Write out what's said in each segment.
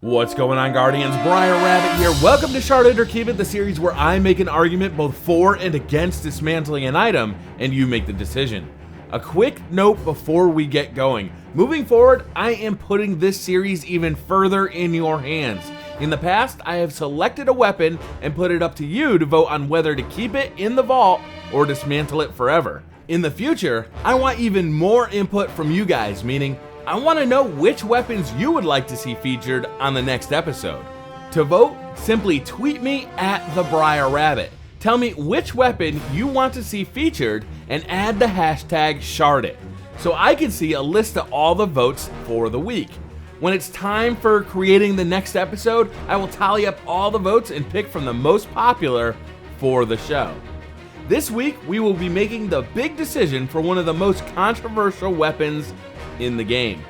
What's going on, Guardians? Briar Rabbit here. Welcome to Shard It or Keep It, the series where I make an argument both for and against dismantling an item, and you make the decision. A quick note before we get going. Moving forward, I am putting this series even further in your hands. In the past, I have selected a weapon and put it up to you to vote on whether to keep it in the vault or dismantle it forever. In the future, I want even more input from you guys, meaning I want to know which weapons you would like to see featured on the next episode. To vote, simply tweet me at the Briar Rabbit. Tell me which weapon you want to see featured and add the hashtag ShardIt so I can see a list of all the votes for the week. When it's time for creating the next episode, I will tally up all the votes and pick from the most popular for the show. This week, we will be making the big decision for one of the most controversial weapons in the game,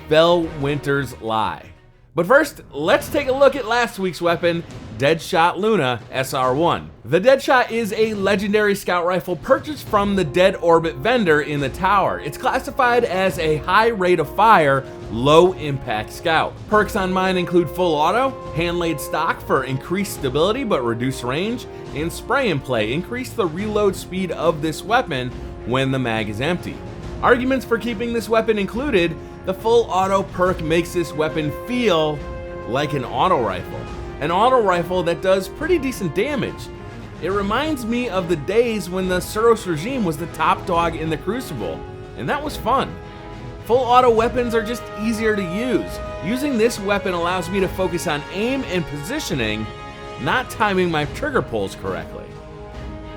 Felwinters Lie. But first, let's take a look at last week's weapon, Deadshot Luna SR1. The Deadshot is a legendary scout rifle purchased from the Dead Orbit vendor in the tower. It's classified as a high rate of fire, low impact scout. Perks on mine include full auto, hand-laid stock for increased stability but reduced range, and spray and play increase the reload speed of this weapon when the mag is empty. Arguments for keeping this weapon included: the full auto perk makes this weapon feel like an auto rifle that does pretty decent damage. It reminds me of the days when the Suros regime was the top dog in the Crucible, and that was fun. Full auto weapons are just easier to use. Using this weapon allows me to focus on aim and positioning, not timing my trigger pulls correctly.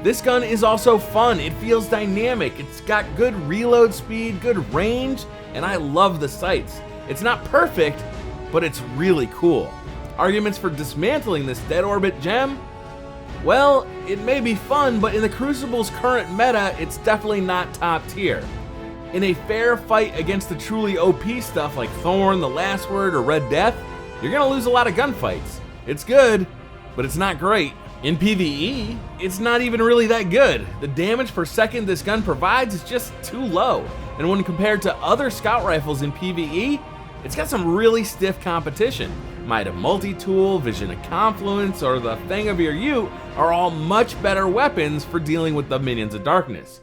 This gun is also fun. It feels dynamic. It's got good reload speed, good range, and I love the sights. It's not perfect, but it's really cool. Arguments for dismantling this Dead Orbit gem? Well, it may be fun, but in the Crucible's current meta, it's definitely not top tier. In a fair fight against the truly OP stuff like Thorn, The Last Word, or Red Death, you're gonna lose a lot of gunfights. It's good, but it's not great. In PvE, it's not even really that good. The damage per second this gun provides is just too low, and when compared to other scout rifles in PvE, it's got some really stiff competition. Might of Multi-Tool, Vision of Confluence, or the Fang of Your Ute are all much better weapons for dealing with the Minions of Darkness.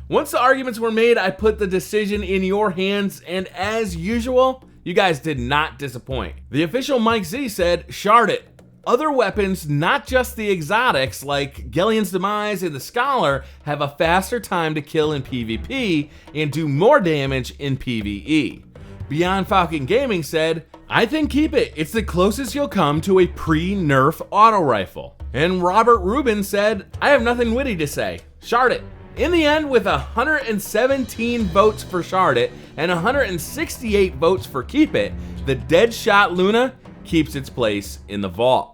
Once the arguments were made, I put the decision in your hands, and as usual, you guys did not disappoint. The official Mike Z said, "Shard it. Other weapons, not just the exotics like Gellion's Demise and the Scholar, have a faster time to kill in PvP and do more damage in PvE. Beyond Falcon Gaming said, "I think keep it. It's the closest you'll come to a pre-nerf auto rifle." And Robert Rubin said, "I have nothing witty to say. Shard it." In the end, with 117 votes for Shard it and 168 votes for keep it, the Deadshot Luna keeps its place in the vault.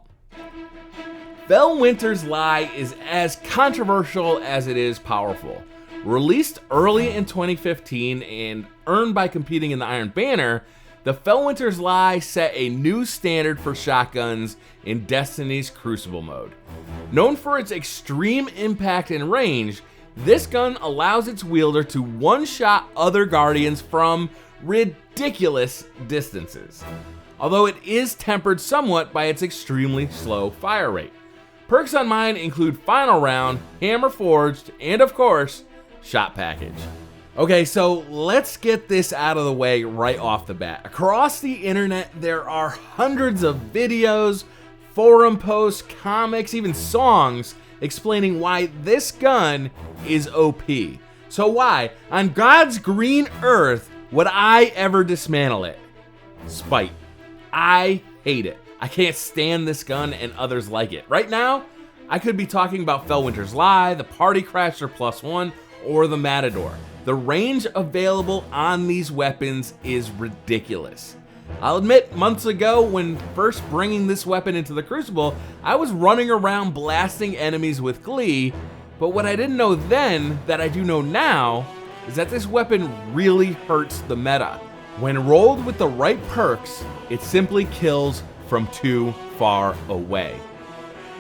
Felwinters Lie is as controversial as it is powerful. Released early in 2015 and earned by competing in the Iron Banner, the Felwinters Lie set a new standard for shotguns in Destiny's Crucible mode. Known for its extreme impact and range, this gun allows its wielder to one-shot other Guardians from ridiculous distances, although it is tempered somewhat by its extremely slow fire rate. Perks on mine include Final Round, Hammer Forged, and of course, Shot Package. Okay, so let's get this out of the way right off the bat. Across the internet, there are hundreds of videos, forum posts, comics, even songs explaining why this gun is OP. So why, on God's green earth, would I ever dismantle it? Spite. I hate it. I can't stand this gun and others like it. Right now, I could be talking about Felwinters Lie, the Party Crasher +1, or the Matador. The range available on these weapons is ridiculous. I'll admit, months ago, when first bringing this weapon into the Crucible, I was running around blasting enemies with glee, but what I didn't know then, that I do know now, is that this weapon really hurts the meta. When rolled with the right perks, it simply kills from too far away.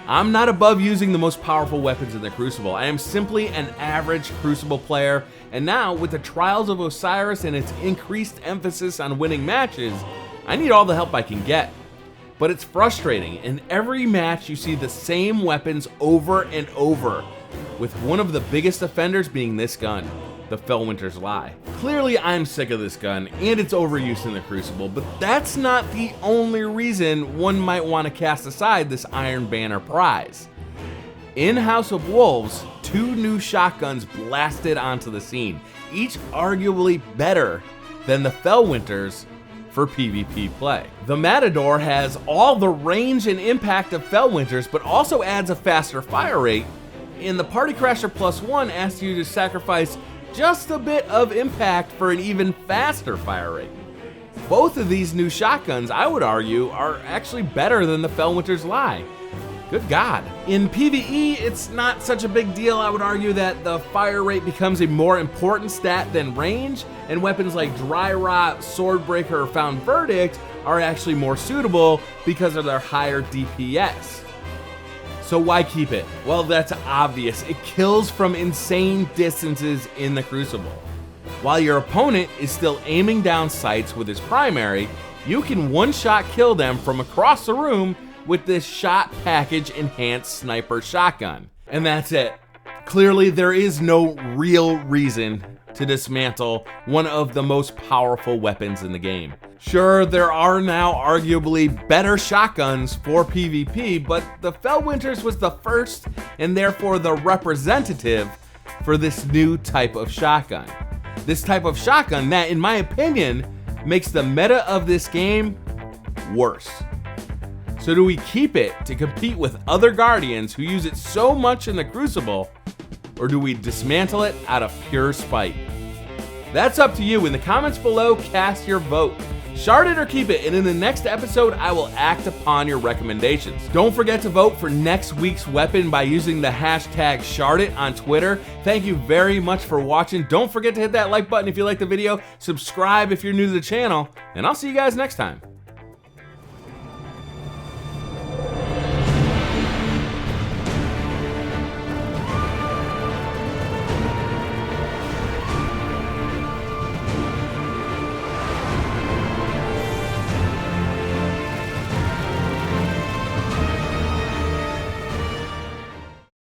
I'm not above using the most powerful weapons in the Crucible. I am simply an average Crucible player, and now with the Trials of Osiris and its increased emphasis on winning matches, I need all the help I can get. but it's frustrating. In every match you see the same weapons over and over, with one of the biggest offenders being this gun, the Felwinters Lie. Clearly I'm sick of this gun and its overuse in the Crucible, but that's not the only reason one might want to cast aside this Iron Banner prize. In House of Wolves, 2 new shotguns blasted onto the scene, each arguably better than the Felwinters for PvP play. The Matador has all the range and impact of Felwinters, but also adds a faster fire rate, and the Party Crasher +1 asks you to sacrifice just a bit of impact for an even faster fire rate. Both of these new shotguns, I would argue, are actually better than the Felwinters Lie. Good God. In PvE, it's not such a big deal. I would argue that the fire rate becomes a more important stat than range, and weapons like Dry Rot, Swordbreaker, or Found Verdict are actually more suitable because of their higher DPS. So why keep it? Well, that's obvious. It kills from insane distances in the Crucible. While your opponent is still aiming down sights with his primary, you can one-shot kill them from across the room with this shot package enhanced sniper shotgun. And that's it. Clearly there is no real reason to dismantle one of the most powerful weapons in the game. Sure, there are now arguably better shotguns for PvP, but the Felwinters was the first and therefore the representative for this new type of shotgun. This type of shotgun that, in my opinion, makes the meta of this game worse. So do we keep it to compete with other Guardians who use it so much in the Crucible, or do we dismantle it out of pure spite? That's up to you. In the comments below, cast your vote. Shard it or keep it, and in the next episode, I will act upon your recommendations. Don't forget to vote for next week's weapon by using the hashtag #ShardIt on Twitter. Thank you very much for watching. Don't forget to hit that like button if you like the video, subscribe if you're new to the channel, and I'll see you guys next time.